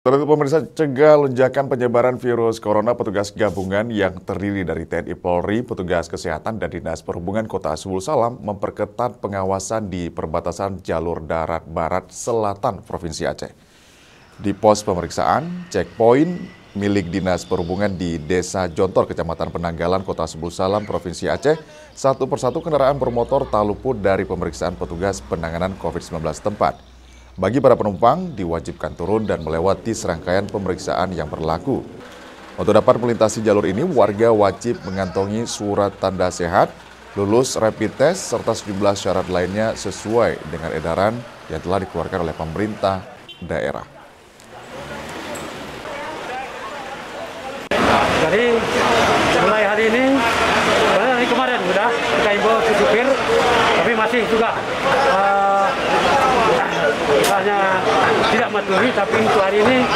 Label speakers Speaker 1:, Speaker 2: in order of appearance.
Speaker 1: Untuk pemirsa, cegah lonjakan penyebaran virus corona, petugas gabungan yang terdiri dari TNI Polri, petugas kesehatan, dan Dinas Perhubungan Kota Subul Salam memperketat pengawasan di perbatasan jalur darat barat selatan Provinsi Aceh. Di pos pemeriksaan, checkpoint milik Dinas Perhubungan di Desa Jontor, Kecamatan Penanggalan, Kota Subul Salam, Provinsi Aceh, satu persatu kendaraan bermotor tak luput dari pemeriksaan petugas penanganan COVID-19 tempat. Bagi para penumpang, diwajibkan turun dan melewati serangkaian pemeriksaan yang berlaku. Untuk dapat melintasi jalur ini, warga wajib mengantongi surat tanda sehat, lulus rapid test, serta sejumlah syarat lainnya sesuai dengan edaran yang telah dikeluarkan oleh pemerintah daerah.
Speaker 2: Jadi mulai hari ini, dari kemarin sudah kita imbau supir, tapi masih juga misalnya tidak mematuhi, tapi untuk hari ini